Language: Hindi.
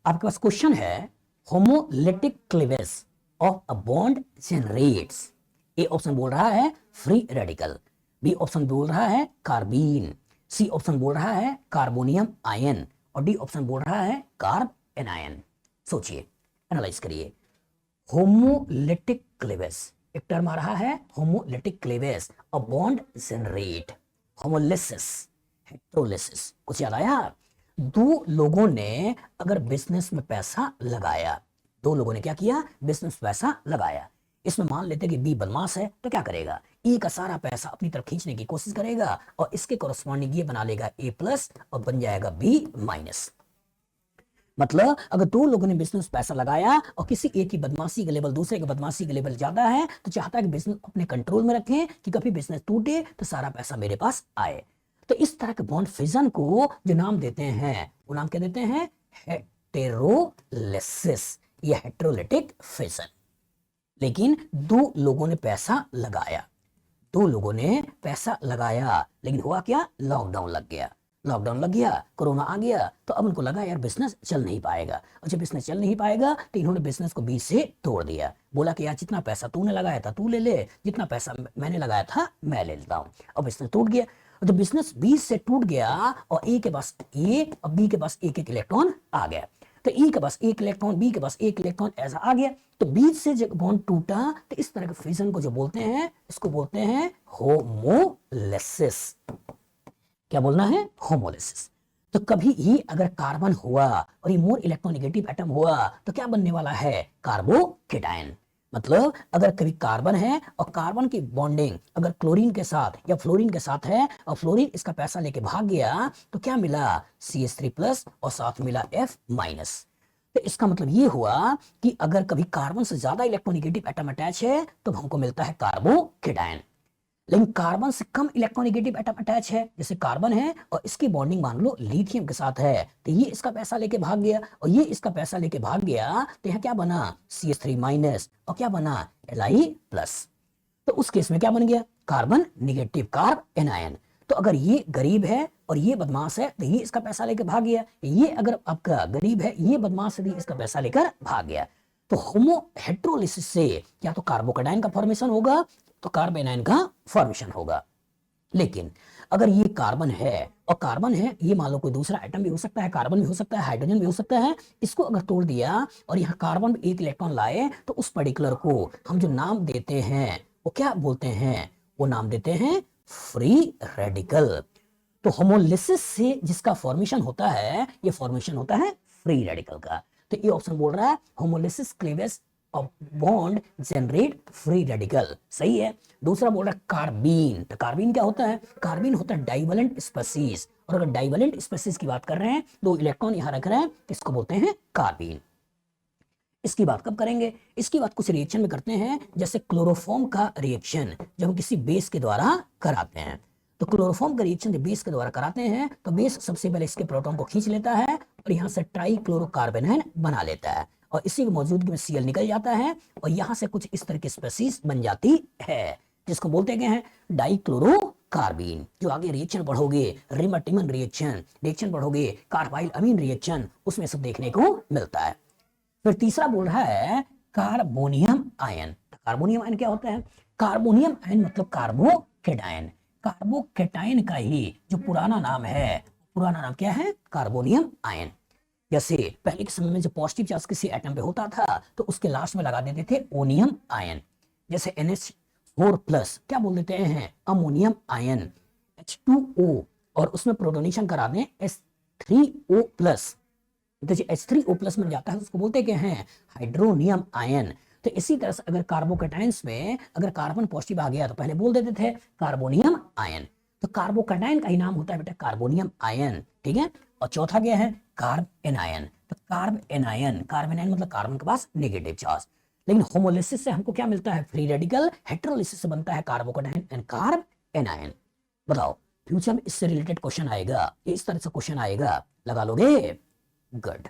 आपके पास क्वेश्चन है, homolytic cleavage of a bond generates. A option बोल रहा है फ्री रेडिकल, बी ऑप्शन बोल रहा है कार्बीन, सी ऑप्शन बोल रहा है कार्बोनियम आयन और डी ऑप्शन बोल रहा है कार्ब एनायन। सोचिए, एनालाइज करिए। होमोलिटिक क्लीवेज, एक टर्म आ रहा है homolytic cleavage, a bond generate, homolysis, heterolysis. कुछ याद आया? दो लोगों ने अगर बिजनेस में पैसा लगाया, दो लोगों ने क्या किया? बिजनेस पैसा लगाया। इसमें मान लेते कि बी बदमाश है तो क्या करेगा? ए का सारा पैसा अपनी तरफ खींचने की कोशिश करेगा और इसके कॉरस्पॉन्डिंग ये बना लेगा ए प्लस और बन जाएगा बी माइनस। मतलब अगर दो लोगों ने बिजनेस पैसा लगाया और किसी एक की बदमाशी का लेवल दूसरे की बदमाशी का लेवल ज्यादा है तो चाहता है कि बिजनेस अपने कंट्रोल में रखें कि कभी बिजनेस टूटे तो सारा पैसा मेरे पास आए। तो इस तरह के बॉन्ड फिजन को जो नाम देते हैं वो नाम क्या देते हैं? हेटेरोलिसिस या हेटेरोलिटिक फिजन। लेकिन दो लोगों ने पैसा लगाया, दो लोगों ने पैसा लगाया, लेकिन हुआ क्या? लॉकडाउन लग गया। लॉकडाउन लग गया, कोरोना आ गया, तो अब उनको लगा यार बिजनेस चल नहीं पाएगा, और जब बिजनेस चल नहीं पाएगा तो इन्होंने बिजनेस को बीच से तोड़ दिया। बोला कि यार जितना पैसा तूने लगाया था तू ले ले, जितना पैसा मैंने लगाया था मैं ले लेता हूँ। और बिजनेस टूट गया। जब बिजनेस बीच से टूट गया और ए के पास ए और बी के पास एक एक इलेक्ट्रॉन आ गया, तो ई के पास एक इलेक्ट्रॉन, बी के पास एक इलेक्ट्रॉन, ऐसा आ गया, तो बीच से जब बॉन्ड टूटा तो इस तरह के फिजन को जो बोलते हैं, इसको बोलते हैं होमोलिसिस। क्या बोलना है? होमोलिसिस। तो कभी ही अगर कार्बन हुआ और ये मोर इलेक्ट्रोनेगेटिव एटम हुआ तो क्या बनने वाला है? कार्बोकेटायन। मतलब अगर कभी कार्बन है और कार्बन की बॉन्डिंग अगर क्लोरीन के साथ या फ्लोरीन के साथ है और फ्लोरीन इसका पैसा लेके भाग गया तो क्या मिला? CH3+ और साथ मिला F-। तो इसका मतलब ये हुआ कि अगर कभी कार्बन से ज्यादा इलेक्ट्रोनेगेटिव एटम अटैच है तो हमको मिलता है कार्बोकेटायन। लेकिन कार्बन से कम इलेक्ट्रोनेगेटिव एटम अटैच है, जैसे कार्बन है और इसकी बॉन्डिंग मान लो लिथियम के साथ है, तो ये इसका पैसा लेके भाग गया और ये इसका पैसा लेके भाग गया, तो यहाँ क्या बना? CH3- और क्या बना? Li+। तो उस केस में क्या बन गया? Carbon negative, carb anion. तो अगर ये गरीब है और ये बदमाश है तो ये इसका पैसा लेकर भाग गया, ये अगर आपका गरीब है ये बदमाश है इसका पैसा लेकर भाग गया। तो होमो हेटेरोलिसिस से या तो कार्बोकेटायन का फॉर्मेशन होगा तो कार्ब एनायन का फॉर्मेशन होगा। लेकिन अगर ये कार्बन है और कार्बन है, ये मान लो कोई दूसरा एटम भी हो सकता है, कार्बन भी हो सकता है, हाइड्रोजन भी हो सकता है, इसको अगर तोड़ दिया और यहाँ कार्बन में एक इलेक्ट्रॉन लाए तो उस पर्टिकुलर को हम जो नाम देते हैं वो क्या बोलते हैं? वो नाम देते हैं फ्री रेडिकल। तो होमोलिसिस से जिसका फॉर्मेशन होता है ये फॉर्मेशन होता है फ्री रेडिकल का। तो ये ऑप्शन बोल रहा है homolysis cleavage of bond generate free radical, सही है। दूसरा बोल रहा है कार्बीन। तो कार्बीन क्या होता है? कार्बीन होता है डाइवेलेंट स्पीसीज, और अगर डाइवेलेंट स्पीसीज की बात कर रहे हैं, दो इलेक्ट्रॉन यहां रख रहे हैं, इसको बोलते हैं कार्बीन। इसकी बात कब करेंगे? इसकी बात कुछ रिएक्शन में करते हैं, जैसे क्लोरोफॉर्म का रिएक्शन जब हम किसी बेस के द्वारा कराते हैं। तो क्लोरोफॉर्म का रिएक्शन जब बेस के द्वारा कराते हैं तो बेस सबसे पहले इसके प्रोटॉन को खींच लेता है और यहाँ से ट्राइक्लोरोकार्बोनेन बना लेता है, और इसी की मौजूदगी में Cl निकल जाता है और यहाँ से कुछ इस तरह की स्पीसीज बन जाती है, जिसको बोलते हैं डाइक्लोरोकार्बीन। जो आगे रिएक्शन पढ़ोगे, रिमर-टिमन रिएक्शन पढ़ोगे, कार्बाइल अमीन रिएक्शन, उसमें सब देखने को मिलता है। फिर तीसरा बोल रहा है कार्बोनियम आयन। कार्बोनियम आयन क्या होता है? कार्बोनियम आयन मतलब कार्बोकेटायन। कार्बोकेटायन का ही जो पुराना नाम है, पुराना नाम क्या है? Carbonium ion. जैसे पहले के समय में जो पॉजिटिव चार्ज किसी एटम पे होता था तो उसके लास्ट में लगा देते थे ओनियम आयन। जैसे NH4+ क्या बोल देते हैं? Ammonium ion. H2O और उसमें प्रोटोनेशन करा दें H3O+, तो जो H3O+ मिल जाता है उसको बोलते क्या हैं? Hydronium ion. तो इसी तरह से अगर कार्बोकेटायंस में अगर कार्बन पॉजिटिव आ गया तो पहले बोल देते थे कार्बोनियम आयन। तो कार्बोकेटायन का ही नाम होता है बेटा कार्बोनियम आयन, ठीक है। और चौथा क्या है? Carb anion. तो कार्ब एनायन मतलब कार्बन के पास नेगेटिव चार्ज। लेकिन होमोलिसिस से हमको क्या मिलता है? Free radical. हेटेरोलिसिस से बनता है कार्बोकेटायन एंड कार्ब एनायन। बताओ फ्यूचर में इससे रिलेटेड क्वेश्चन आएगा, इस तरह से क्वेश्चन आएगा, लगा लोगे? गुड।